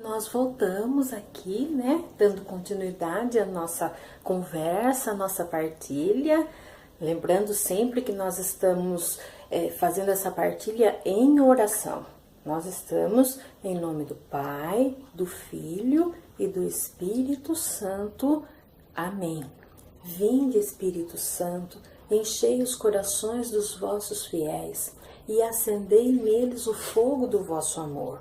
nós voltamos aqui, né, dando continuidade à nossa conversa, à nossa partilha, lembrando sempre que nós estamos fazendo essa partilha em oração. Nós estamos em nome do Pai, do Filho e do Espírito Santo. Amém. Vinde, Espírito Santo, enchei os corações dos vossos fiéis e acendei neles o fogo do vosso amor.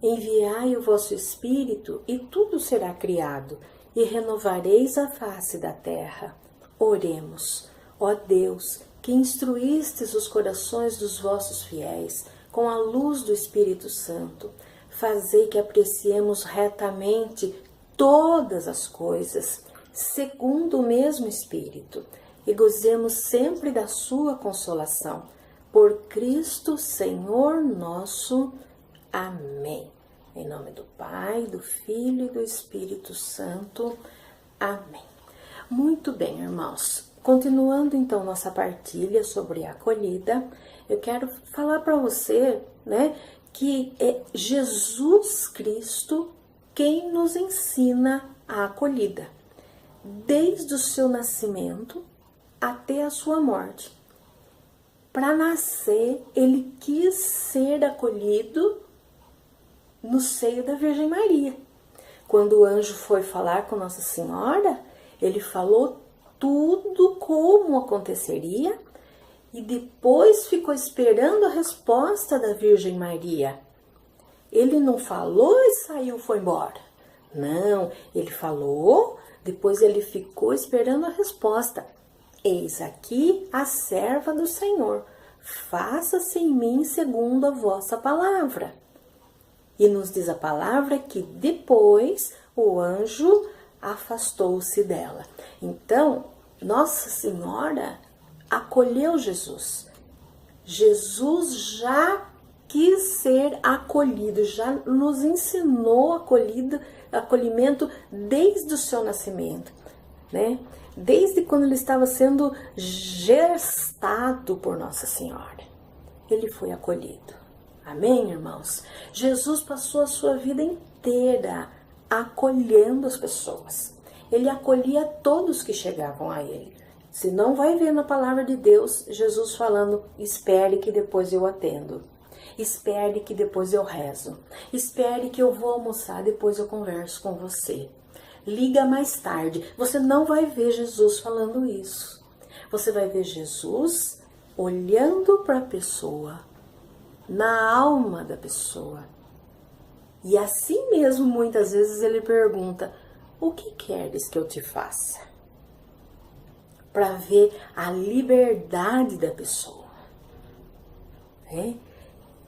Enviai o vosso Espírito, e tudo será criado, e renovareis a face da terra. Oremos. Ó Deus, que instruístes os corações dos vossos fiéis com a luz do Espírito Santo, fazei que apreciemos retamente todas as coisas, segundo o mesmo Espírito, e gozemos sempre da sua consolação. Por Cristo, Senhor nosso. Amém. Em nome do Pai, do Filho e do Espírito Santo. Amém. Muito bem, irmãos. Continuando então nossa partilha sobre a acolhida, eu quero falar para você, né, que é Jesus Cristo quem nos ensina a acolhida, desde o seu nascimento até a sua morte. Para nascer, ele quis ser acolhido no seio da Virgem Maria. Quando o anjo foi falar com Nossa Senhora, ele falou tudo como aconteceria e depois ficou esperando a resposta da Virgem Maria. Ele não falou e saiu, foi embora. Não, ele falou, depois ele ficou esperando a resposta. Eis aqui a serva do Senhor, faça-se em mim segundo a vossa palavra. E nos diz a palavra que depois o anjo afastou-se dela. Então, Nossa Senhora acolheu Jesus. Jesus já quis ser acolhido, já nos ensinou acolhimento desde o seu nascimento, né? Desde quando ele estava sendo gestado por Nossa Senhora. Ele foi acolhido. Amém, irmãos? Jesus passou a sua vida inteira acolhendo as pessoas. Ele acolhia todos que chegavam a ele. Se não vai ver na palavra de Deus, Jesus falando, espere que depois eu atendo. Espere que depois eu rezo. Espere que eu vou almoçar, depois eu converso com você. Liga mais tarde. Você não vai ver Jesus falando isso. Você vai ver Jesus olhando para a pessoa, na alma da pessoa. E assim mesmo, muitas vezes, ele pergunta, o que queres que eu te faça? Para ver a liberdade da pessoa.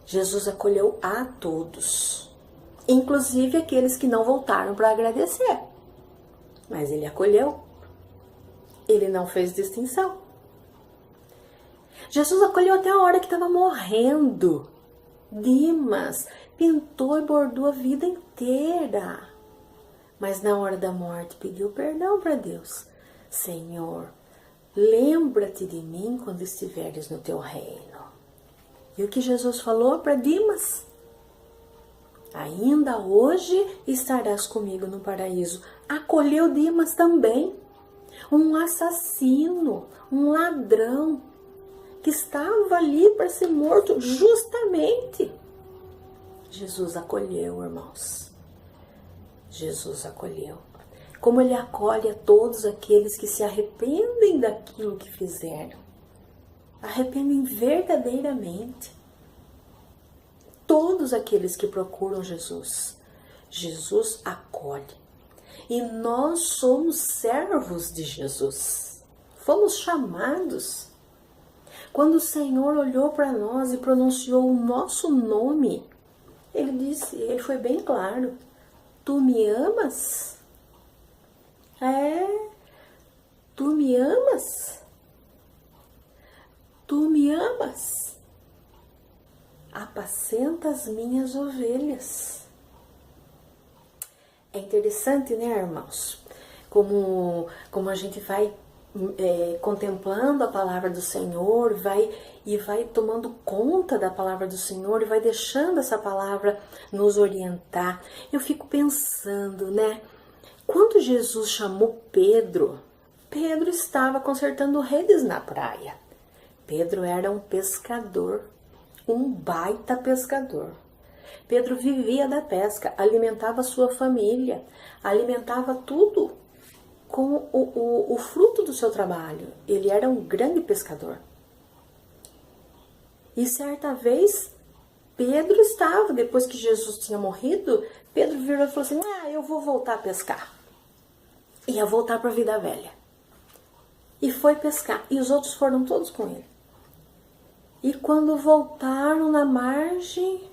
Jesus acolheu a todos, inclusive aqueles que não voltaram para agradecer. Mas ele acolheu. Ele não fez distinção. Jesus acolheu até a hora que estava morrendo. Dimas pintou e bordou a vida inteira. Mas na hora da morte pediu perdão para Deus. Senhor, lembra-te de mim quando estiveres no teu reino. E o que Jesus falou para Dimas? Ainda hoje estarás comigo no paraíso. Acolheu Dimas também. Um assassino, um ladrão, que estava ali para ser morto justamente. Jesus acolheu, irmãos. Jesus acolheu. Como ele acolhe a todos aqueles que se arrependem daquilo que fizeram. Arrependem verdadeiramente. Todos aqueles que procuram Jesus. Jesus acolhe. E nós somos servos de Jesus. Fomos chamados. Quando o Senhor olhou para nós e pronunciou o nosso nome, ele foi bem claro. Tu me amas? Tu me amas? Tu me amas? Apacenta as minhas ovelhas. É interessante, né, irmãos? Como a gente vai contemplando a palavra do Senhor, vai e vai tomando conta da palavra do Senhor e vai deixando essa palavra nos orientar. Eu fico pensando, né? Quando Jesus chamou Pedro, Pedro estava consertando redes na praia. Pedro era um pescador, um baita pescador. Pedro vivia da pesca, alimentava sua família, alimentava tudo com o fruto do seu trabalho. Ele era um grande pescador. E certa vez, Pedro estava, depois que Jesus tinha morrido, Pedro virou e falou assim, eu vou voltar a pescar. Ia voltar para a vida velha. E foi pescar. E os outros foram todos com ele. E quando voltaram na margem,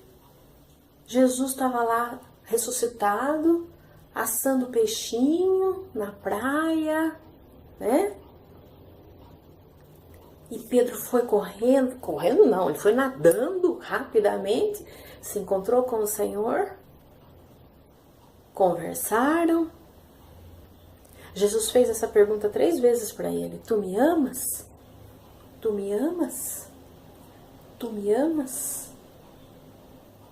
Jesus estava lá ressuscitado, assando peixinho na praia, né? E Pedro foi correndo não, ele foi nadando rapidamente, se encontrou com o Senhor, conversaram. Jesus fez essa pergunta 3 vezes para ele: tu me amas? Tu me amas? Tu me amas?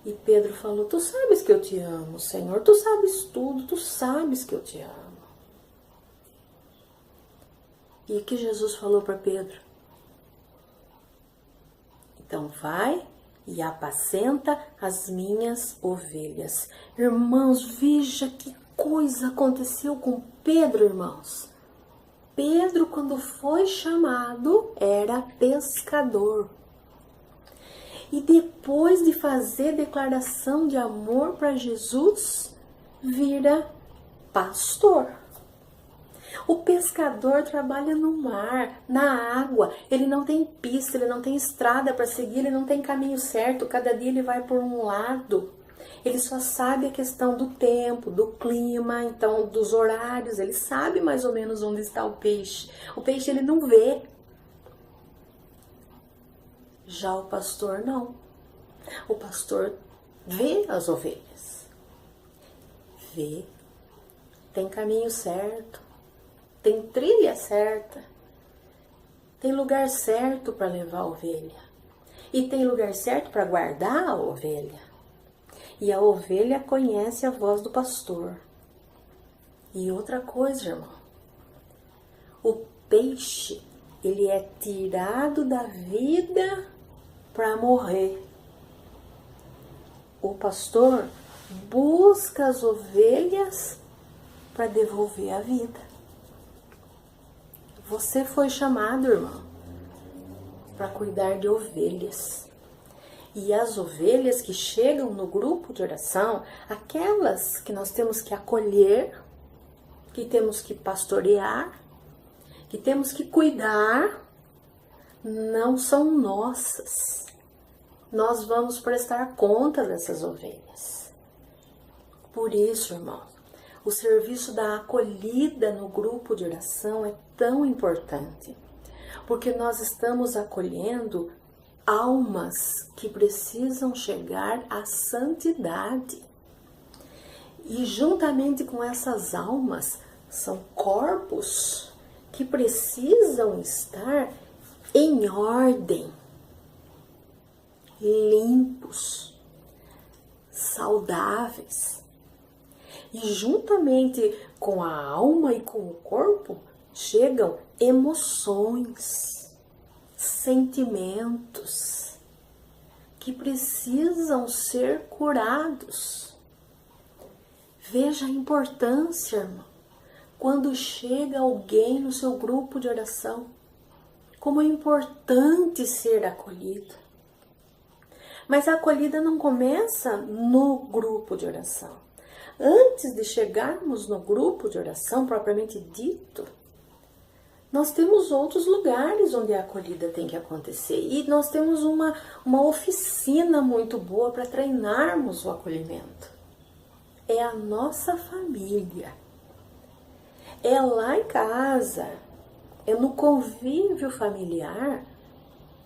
E Pedro falou, tu sabes que eu te amo, Senhor, tu sabes tudo, tu sabes que eu te amo. E o que Jesus falou para Pedro? Então vai e apacenta as minhas ovelhas. Irmãos, veja que coisa aconteceu com Pedro, irmãos. Pedro, quando foi chamado, era pescador. E depois de fazer declaração de amor para Jesus, vira pastor. O pescador trabalha no mar, na água. Ele não tem pista, ele não tem estrada para seguir, ele não tem caminho certo. Cada dia ele vai por um lado. Ele só sabe a questão do tempo, do clima, então dos horários. Ele sabe mais ou menos onde está o peixe. O peixe ele não vê. Já o pastor não. O pastor vê as ovelhas. Vê. Tem caminho certo. Tem trilha certa. Tem lugar certo para levar a ovelha. E tem lugar certo para guardar a ovelha. E a ovelha conhece a voz do pastor. E outra coisa, irmão. O peixe, ele é tirado da vida para morrer. O pastor busca as ovelhas para devolver a vida. Você foi chamado, irmão, para cuidar de ovelhas. E as ovelhas que chegam no grupo de oração, aquelas que nós temos que acolher, que temos que pastorear, que temos que cuidar, não são nossas. Nós vamos prestar conta dessas ovelhas. Por isso, irmão, o serviço da acolhida no grupo de oração é tão importante, porque nós estamos acolhendo almas que precisam chegar à santidade. E juntamente com essas almas, são corpos que precisam estar em ordem, limpos, saudáveis. E juntamente com a alma e com o corpo, chegam emoções, sentimentos que precisam ser curados. Veja a importância, irmão, quando chega alguém no seu grupo de oração, como é importante ser acolhido. Mas a acolhida não começa no grupo de oração. Antes de chegarmos no grupo de oração propriamente dito, nós temos outros lugares onde a acolhida tem que acontecer. E nós temos uma oficina muito boa para treinarmos o acolhimento. É a nossa família. É lá em casa, é no convívio familiar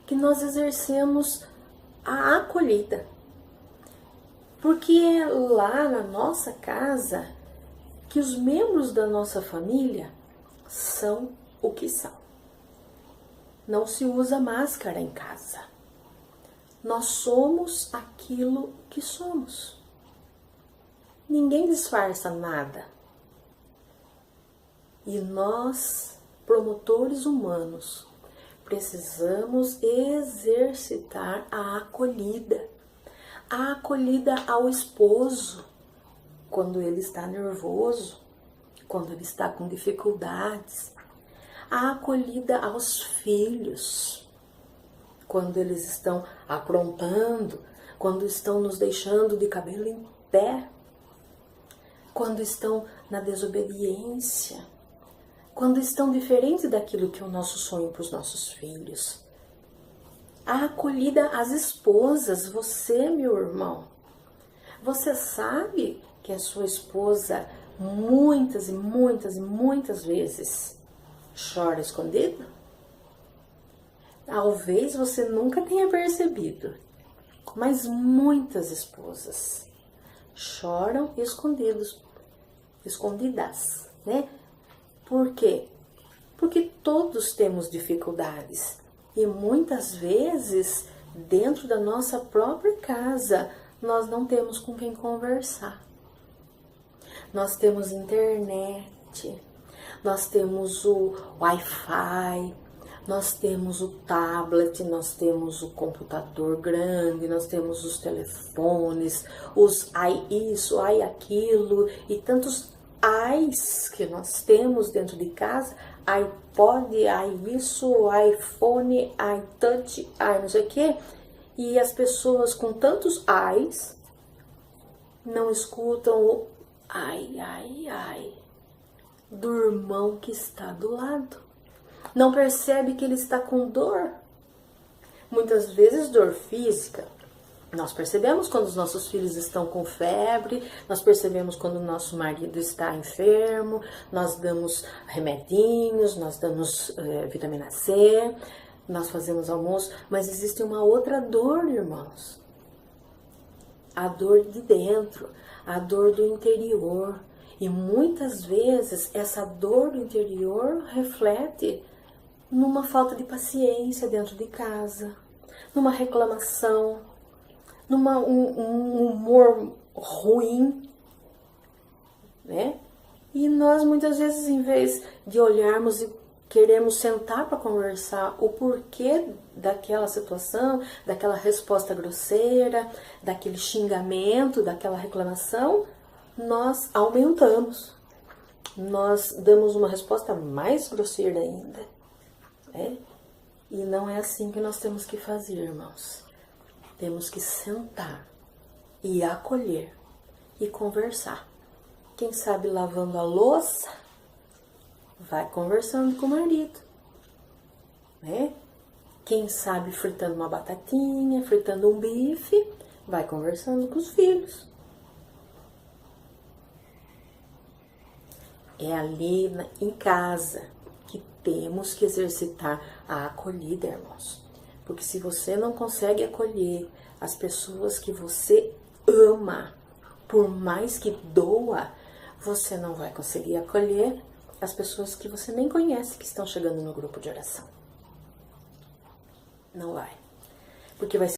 que nós exercemos a acolhida. Porque é lá na nossa casa que os membros da nossa família são o que são. Não se usa máscara em casa. Nós somos aquilo que somos. Ninguém disfarça nada. E nós, promotores humanos, precisamos exercitar a acolhida ao esposo quando ele está nervoso, quando ele está com dificuldades, a acolhida aos filhos, quando eles estão aprontando, quando estão nos deixando de cabelo em pé, quando estão na desobediência, quando estão diferentes daquilo que é o nosso sonho para os nossos filhos. A acolhida às esposas, você, meu irmão, você sabe que a sua esposa muitas e muitas e muitas vezes chora escondido? Talvez você nunca tenha percebido, mas muitas esposas choram escondidas, né? Por quê? Porque todos temos dificuldades e muitas vezes dentro da nossa própria casa nós não temos com quem conversar. Nós temos internet, nós temos o Wi-Fi, nós temos o tablet, nós temos o computador grande, nós temos os telefones, os ai isso, ai aquilo e tantos ais que nós temos dentro de casa, iPod, ai isso, iPhone, iTouch, ai não sei o que, e as pessoas com tantos ais não escutam o ai do irmão que está do lado. Não percebe que ele está com dor. Muitas vezes dor física. Nós percebemos quando os nossos filhos estão com febre, nós percebemos quando o nosso marido está enfermo, nós damos remedinhos, nós damos vitamina C, nós fazemos almoço, mas existe uma outra dor, irmãos. A dor de dentro, a dor do interior. E muitas vezes essa dor do interior reflete numa falta de paciência dentro de casa, numa reclamação, um humor ruim, né? E nós muitas vezes, em vez de olharmos e queremos sentar para conversar o porquê daquela situação, daquela resposta grosseira, daquele xingamento, daquela reclamação, nós aumentamos. Nós damos uma resposta mais grosseira ainda, né? E não é assim que nós temos que fazer, irmãos. Temos que sentar e acolher e conversar. Quem sabe lavando a louça, vai conversando com o marido, né? Quem sabe fritando uma batatinha, fritando um bife, vai conversando com os filhos. É ali em casa que temos que exercitar a acolhida, irmãos. Porque se você não consegue acolher as pessoas que você ama, por mais que doa, você não vai conseguir acolher as pessoas que você nem conhece que estão chegando no grupo de oração. Não vai. Porque vai ser